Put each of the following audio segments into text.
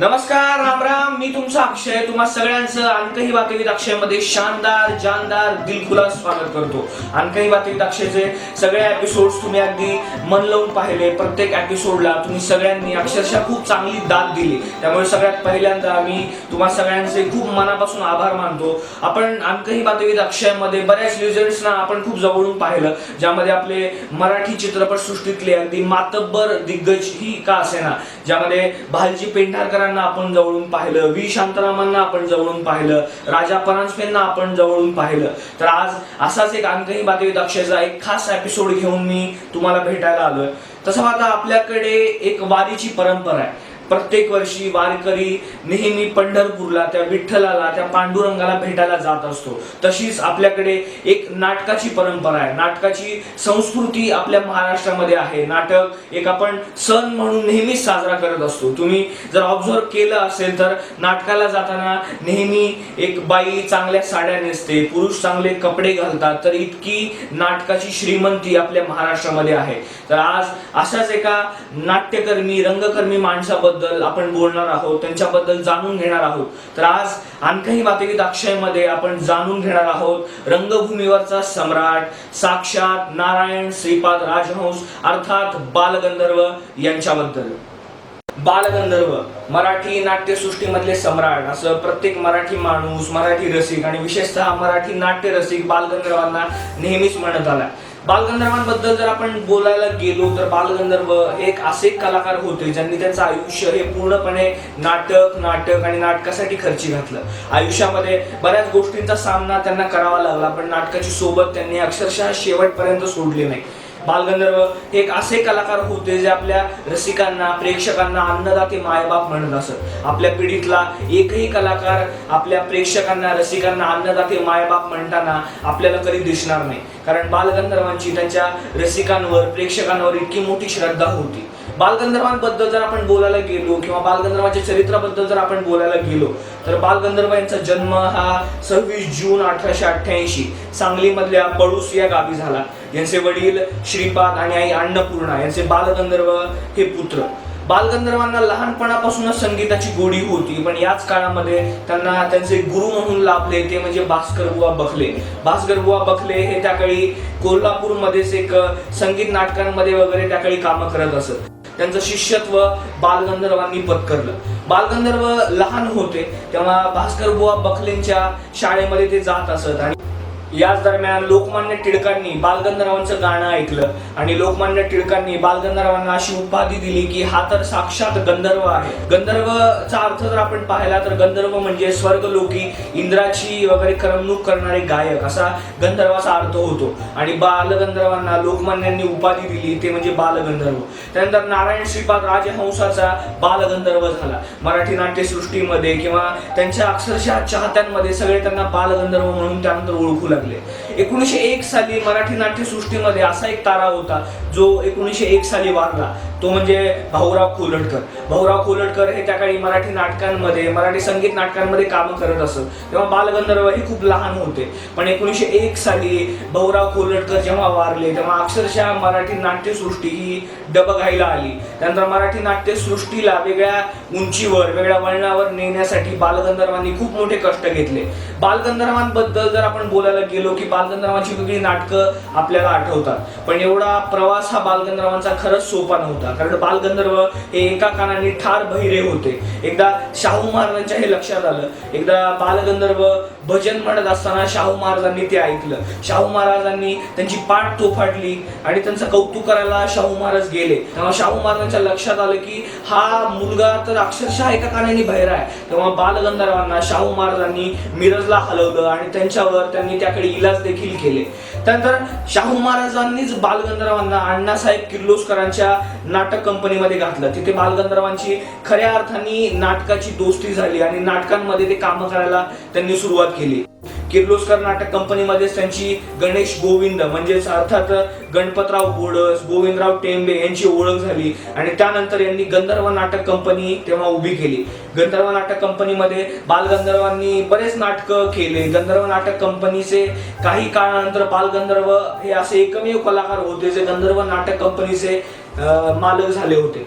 नमस्कार, राम राम. मी तुमचा अक्षय तुम्हा सगळ्यांचं अनकही बातमीत अक्षयमध्ये शानदार जानदार दिलखुलास स्वागत करतो. अनकही बातमीत अक्षयचे सगळे एपिसोड्स तुम्ही अगदी मन लावून पाहिले. प्रत्येक एपिसोडला तुम्ही सगळ्यांनी अक्षरशः खूप चांगली दाद दिली. त्यामुळे सगळ्यात पहिल्यांदा मी तुम्हा सगळ्यांचे खूप मनापासून आभार मानतो. आपण अनकही बातमीत अक्षयमध्ये बऱ्याच लिजंड्सना आपण खूप जवळून पाहिलं, ज्यामध्ये आपले मराठी चित्रपट सृष्टीतले अगदी मातब्बर दिग्गज ही का असेना, ज्यामध्ये भालजी पेंढारकरांना आपण जवळून पाहिलं, व्ही शांतारामांना आपण जवळून पाहिलं, राजा परांजपेंना आपण जवळून पाहिलं. तर आज असाच एक अनकही बातमीत अक्षयचा एक खास एपिसोड घेऊन मी तुम्हाला भेटायला आलोय. तसं आता आपल्याकडे एक वारीची परंपरा आहे. प्रत्येक वर्षी वारकरी नेहमी पंढरपूरला त्या विठ्ठलाला त्या पांडुरंगाला भेटायला जात असतो. तशीच आपल्याकडे एक नाटकाची परंपरा आहे. नाटकाची संस्कृती आपल्या महाराष्ट्रामध्ये आहे. नाटक एक आपण सण म्हणून नेहमीच साजरा करत असतो. तुम्ही जर ऑब्झर्व केलं असेल तर नाटकाला जाताना नेहमी एक बाई चांगल्या साड्या नेसते, पुरुष चांगले कपडे घालतात. तर इतकी नाटकाची श्रीमंती आपल्या महाराष्ट्रामध्ये आहे. तर आज अशाच एका नाट्यकर्मी रंगकर्मी माणसाबद्दल आपण बोलणार आहोत, त्यांच्याबद्दल जाणून घेणार आहोत. तर आज अनकही बातमीत अक्षयमध्ये आपण जाणून घेणार आहोत रंगभूमीवरचा सम्राट, साक्षात नारायण श्रीपाद राजहंस अर्थात बालगंधर्व यांच्याबद्दल. बालगंधर्व मराठी नाट्यसृष्टीमधले सम्राट असं प्रत्येक मराठी माणूस, मराठी रसिक आणि विशेषतः मराठी नाट्य रसिक बालगंधर्वांना नेहमीच म्हणत आला. बालगंधर्वांबद्दल जर आपण बोलायला गेलो तर बालगंधर्व एक असे कलाकार होते ज्यांनी त्यांचं आयुष्य हे पूर्णपणे नाटक आणि नाटकासाठी खर्ची घातलं. आयुष्यामध्ये बऱ्याच गोष्टींचा सामना त्यांना करावा लागला, पण नाटकाची सोबत त्यांनी अक्षरशः शेवटपर्यंत सोडली नाही. बालगंधर्व एक असे कलाकार होते जे आपल्या रसिकांना, प्रेक्षकांना अन्नदाते मायबाप म्हणत असत. आपल्या पिढीतला एकही कलाकार आपल्या प्रेक्षकांना, रसिकांना अन्नदाते मायबाप म्हणताना आपल्याला कधी दिसणार नाही, कारण बालगंधर्वांची त्यांच्या रसिकांवर, प्रेक्षकांवर इतकी मोठी श्रद्धा होती. बालगंधर्वांबद्दल जर आपण बोलायला गेलो किंवा बालगंधर्वांच्या चरित्राबद्दल जर आपण बोलायला गेलो तर बालगंधर्व यांचा जन्म हा 26 जून 1888 सांगलीमधल्या पळूस या गावी झाला. यांचे वडील श्रीपाद आणि आई अन्नपूर्णा यांचे बालगंधर्व हे पुत्र. बालगंधर्वांना लहानपणापासूनच संगीताची गोडी होती, पण याच काळामध्ये त्यांना त्यांचे गुरु म्हणून लाभले ते म्हणजे भास्करबुवा बखले. भास्करबुवा बखले हे त्याकाळी कोल्हापूरमध्येच एक संगीत नाटकांमध्ये वगैरे त्याकाळी कामं करत असत. त्यांचं शिष्यत्व बालगंधर्वांनी पत्करलं. बालगंधर्व लहान होते तेव्हा भास्करबुवा बखलेंच्या शाळेमध्ये ते जात असत आणि याच दरम्यान लोकमान्य टिळकांनी बालगंधर्वांचं गाणं ऐकलं आणि लोकमान्य टिळकांनी बालगंधर्वांना अशी उपाधी दिली की हा तर साक्षात गंधर्व आहे. गंधर्वचा अर्थ जर आपण पाहिला तर गंधर्व म्हणजे स्वर्गलोकी इंद्राची वगैरे करमणूक करणारे गायक असा गंधर्वाचा अर्थ होतो. आणि बालगंधर्वांना लोकमान्यांनी उपाधी दिली ते म्हणजे बालगंधर्व. त्यानंतर नारायण श्रीपाद राजहंसाचा बालगंधर्व झाला. मराठी नाट्यसृष्टीमध्ये किंवा त्यांच्या अक्षरशः चाहत्यांमध्ये सगळे त्यांना बालगंधर्व म्हणून त्यानंतर ओळखू लागले. 1901 साली मराठी नाट्यसृष्टीमध्ये असा एक तारा होता जो 1901 साली वारला, तो म्हणजे भाऊराव खोलटकर. भाऊराव खोलटकर हे त्याकाळी मराठी नाटकांमध्ये, मराठी संगीत नाटकांमध्ये कामं करत असत. तेव्हा बालगंधर्व हे खूप लहान होते. पण 1901 साली भाऊराव खोलटकर जेव्हा वारले तेव्हा अक्षरशः मराठी नाट्यसृष्टी ही डबघाईला आली. त्यानंतर मराठी नाट्यसृष्टीला वेगळ्या उंचीवर, वेगळ्या वळणावर नेण्यासाठी बालगंधर्वांनी खूप मोठे कष्ट घेतले. बालगंधर्वांबद्दल जर आपण बोलायला गेलो की बालगंधर्वांची वेगळी नाटकं आपल्याला आठवतात, पण एवढा प्रवास हा बालगंधर्वांचा खरंच सोपा नव्हता. कारण बालगंधर्व हे एका कानाने ठार बहिरे होते. एकदा शाहू महाराजांच्या हे लक्षात आलं. एकदा बालगंधर्व भजन म्हणत असताना शाहू महाराजांनी ते ऐकलं. शाहू महाराजांनी त्यांची पाठ तोफाडली आणि त्यांचं कौतुक करायला शाहू महाराज गेले. तेव्हा शाहू महाराजांच्या लक्षात आलं की हा मुलगा तर अक्षरशः एका कानाने बहिरा आहे. तेव्हा बालगंधर्वांना शाहू महाराजांनी मिरजला हलवलं आणि त्यांच्यावर त्यांनी त्याकडे इलाज देखील केले. त्यानंतर शाहू महाराजांनीच बालगंधर्वांना अण्णासाहेब किर्लोस्करांच्या नाटक कंपनीमध्ये घातलं. तिथे बालगंधर्वांची खऱ्या अर्थाने नाटकाची दोस्ती झाली आणि नाटकांमध्ये ते कामं करायला त्यांनी सुरुवात केली. किर्लोस्कर नाटक कंपनीमध्येच त्यांची गणेश गोविंद म्हणजेच अर्थात गणपतराव बोडस, गोविंदराव टेंबे यांची ओळख झाली आणि त्यानंतर यांनी गंधर्व नाटक कंपनी तेव्हा उभी केली. गंधर्व नाटक कंपनीमध्ये बालगंधर्वांनी बरेच नाटकं केले. गंधर्व नाटक कंपनीचे काही काळानंतर बालगंधर्व हे असे एकमेव कलाकार होते जे गंधर्व नाटक कंपनीचे मालक झाले होते.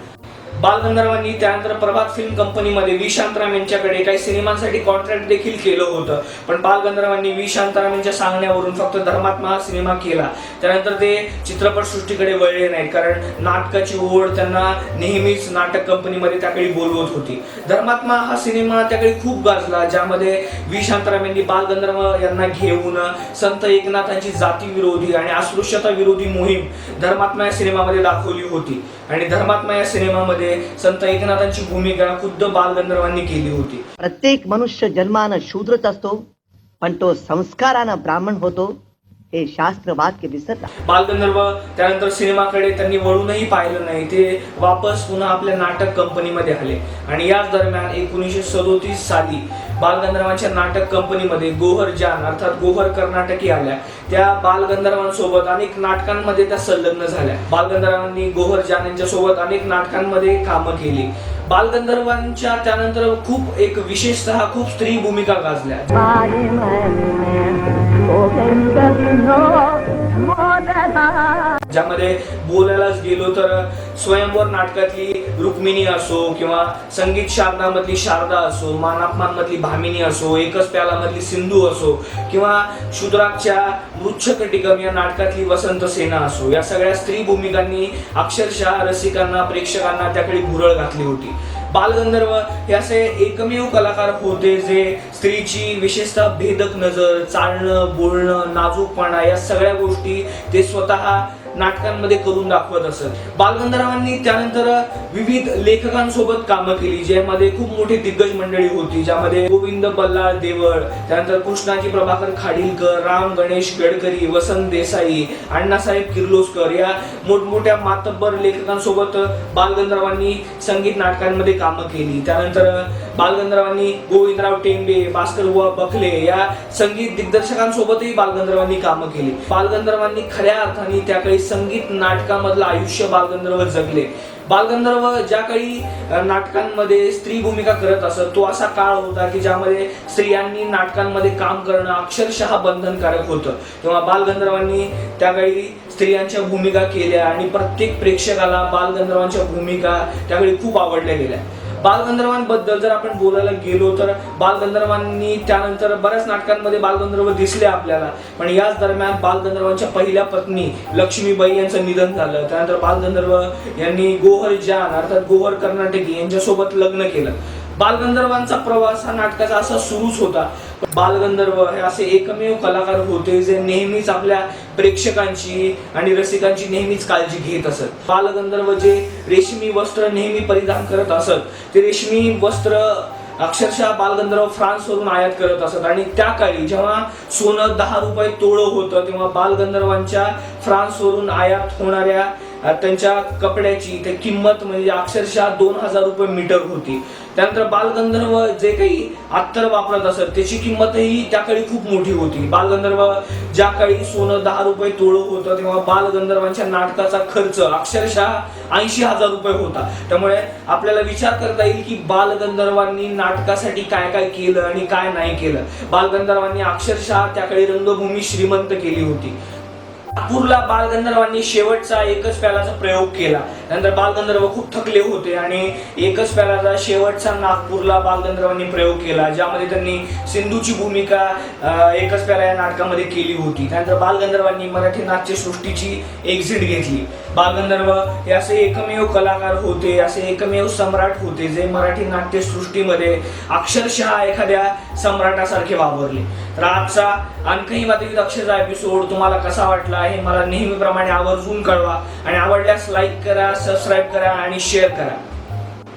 बालगंधर्वांनी त्यानंतर प्रभात फिल्म कंपनीमध्ये व्ही शांताराम यांच्याकडे काही सिनेमांसाठी कॉन्ट्रॅक्ट देखील केलं होतं, पण बालगंधर्वांनी व्ही शांताराम यांच्या सांगण्यावरून फक्त धर्मात्मा हा सिनेमा केला. त्यानंतर ते चित्रपटसृष्टीकडे वळले नाहीत, कारण नाटकाची ओढ त्यांना नेहमीच नाटक कंपनीमध्ये त्याकडे बोलवत होती. धर्मात्मा हा सिनेमा त्याकडे खूप गाजला, ज्यामध्ये व्ही शांताराम यांनी बालगंधर्व यांना घेऊन संत एकनाथांची जातीविरोधी आणि अस्पृश्यता विरोधी मोहीम धर्मात्मा या सिनेमामध्ये दाखवली होती. आणि धर्मात्मा या सिनेमामध्ये संत एकनाथांची भूमिका खुद्द बालगंधर्वांनी केली होती. प्रत्येक मनुष्य जन्मानं शूद्रच असतो, पण तो संस्कारानं ब्राह्मण होतो हे शास्त्र वाक्य विसरला. बालगंधर्व त्यानंतर सिनेमाकडे त्यांनी वळूनही पाहिलं नाही. ते वापस पुन्हा आपल्या नाटक कंपनीमध्ये आले आणि याच दरम्यान 1937 साली बालगंधर्वांच्या नाटक कंपनीमध्ये गोहर जान अर्थात गोहर कर्नाटकी आल्या. त्या बालगंधर्वांसोबत अनेक नाटकांमध्ये त्या संलग्न झाल्या. बालगंधर्वांनी गोहर जान यांच्यासोबत अनेक नाटकांमध्ये कामं केली. बालगंधर्वांच्या त्यानंतर खूप एक विशेषतः खूप स्त्री भूमिका गाजल्या, ज्यामध्ये बोलायलाच गेलो तर स्वयंवर नाटकातली रुक्मिणी असो किंवा संगीत शारदा मधली शारदा असो, मानापमान मधली भामिनी असो, एकच प्याला मधली सिंधू असो किंवा शूद्राकच्या मृच्छकटिकम या नाटकातली वसंत सेना असो, या सगळ्या स्त्री भूमिकांनी अक्षरशः रसिकांना प्रेक्षकांना त्याकडे भुरळ घातली होती. बालगंधर्व हे असे एकमेव कलाकार होते जे स्त्रीची विशेषतः भेदक नजर, चालणं, बोलणं, नाजूकपणा या सगळ्या गोष्टी ते स्वतः नाटकांमध्ये करून दाखवत असत. बालगंधर्वांनी त्यानंतर विविध लेखकांसोबत कामं केली, ज्यामध्ये खूप मोठी दिग्गज मंडळी होती, ज्यामध्ये गोविंद बल्लाळ देवळ, त्यानंतर कृष्णाजी प्रभाकर खाडीलकर, राम गणेश गडकरी, वसंत देसाई, अण्णासाहेब किर्लोस्कर या मोठमोठ्या मातब्बर लेखकांसोबत बालगंधर्वांनी संगीत नाटकांमध्ये कामं केली. त्यानंतर बालगंधर्वांनी गोविंदराव टेंबे, भास्करबुवा बखले या संगीत दिग्दर्शकांसोबतही बालगंधर्वांनी कामं केली. बालगंधर्वांनी खऱ्या अर्थाने त्याकाळी संगीत नाटकामधलं आयुष्य बालगंधर्व जगले. बालगंधर्व ज्या काळी नाटकांमध्ये स्त्री भूमिका करत असत, तो असा काळ होता की ज्यामध्ये स्त्रियांनी नाटकांमध्ये काम करणं अक्षरशः बंधनकारक होतं. तेव्हा बालगंधर्वांनी त्याकाळी स्त्रियांच्या भूमिका केल्या आणि प्रत्येक प्रेक्षकाला बालगंधर्वांच्या भूमिका त्यावेळी खूप आवडल्या गेल्या. बालगंधर्वांबद्दल जर आपण बोलायला गेलो तर बालगंधर्वांनी त्यानंतर बऱ्याच नाटकांमध्ये बालगंधर्व दिसले आपल्याला, पण याच दरम्यान बालगंधर्वांच्या पहिल्या पत्नी लक्ष्मीबाई यांचं निधन झालं. त्यानंतर बालगंधर्व यांनी गोहर जान अर्थात गोहर कर्नाटकी यांच्यासोबत लग्न केलं. बालगंधर्वांचा प्रवास हा नाटकाचा असा सुरूच होता. बालगंधर्व हे असे एकमेव कलाकार होते जे नेहमीच आपल्या प्रेक्षकांची आणि रसिकांची नेहमीच काळजी घेत असत. बालगंधर्व जे रेशमी वस्त्र नेहमी परिधान करत असत, ते रेशमी वस्त्र अक्षरशः बालगंधर्व फ्रान्सवरून आयात करत असत. आणि त्या काळी जेव्हा सोनं 10 रुपये तोळं होतं, तेव्हा बालगंधर्वांच्या फ्रान्सवरून आयात होणाऱ्या त्यांच्या कपड्याची ते किंमत म्हणजे अक्षरशः 2000 रुपये मीटर होती. त्यानंतर बालगंधर्व जे काही अत्तर वापरत असत त्याची किंमतही त्या काळी खूप मोठी होती. बालगंधर्व ज्या काळी सोनं 10 रुपये तोळं होतं, तेव्हा बालगंधर्वांच्या नाटकाचा खर्च अक्षरशः 80,000 रुपये होता. त्यामुळे आपल्याला विचार करता येईल की बालगंधर्वांनी नाटकासाठी काय काय केलं आणि काय नाही केलं. बालगंधर्वांनी अक्षरशः त्या काळी रंगभूमी श्रीमंत केली होती. नागपूरला बालगंधर्वांनी शेवटचा एकच प्यालाचा प्रयोग केला. नंतर बालगंधर्व खूप थकले होते आणि एकच प्यालाचा शेवटचा नागपूरला बालगंधर्वांनी प्रयोग केला, ज्यामध्ये त्यांनी सिंधूची भूमिका एकच प्याला या नाटकामध्ये केली होती. त्यानंतर बालगंधर्वांनी मराठी नाट्यसृष्टीची एक्झिट घेतली. बालगंधर्व हे असे एकमेव कलाकार होते, असे एकमेव सम्राट होते जे मराठी नाट्यसृष्टीमध्ये अक्षरशः एखाद्या सम्राटासारखे वावरले. तर आजचा आणखी वादविवाद अक्षरचा एपिसोड तुम्हाला कसा वाटला हे मला नेहमीप्रमाणे आवर्जून कळवा आणि आवडल्यास लाईक करा, सबस्क्राईब करा आणि शेअर करा.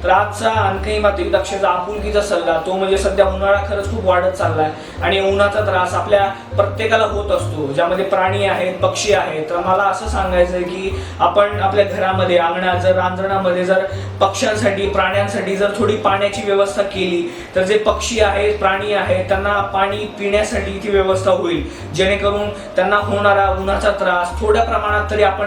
तर आजचा आणखी वादविवाद अक्षरचा आपुलकीचा सल्ला तो म्हणजे सध्या उन्हाळा खरंच खूप वाढत चाललाय आणि उन्हाचा त्रास आपल्या प्रत्येकाला होत असतो, ज्यामध्ये प्राणी आहेत, पक्षी आहेत. तर मला असं सांगायचं आहे की आपण आपल्या घरामध्ये, अंगणात, जर रांजणामध्ये जर पक्ष्यांसाठी, प्राण्यांसाठी जर थोडी पाण्याची व्यवस्था केली तर जे पक्षी आहेत, प्राणी आहेत त्यांना पाणी पिण्यासाठी ती व्यवस्था होईल, जेणेकरून त्यांना होणारा उन्हाचा त्रास थोड्या प्रमाणात तरी आपण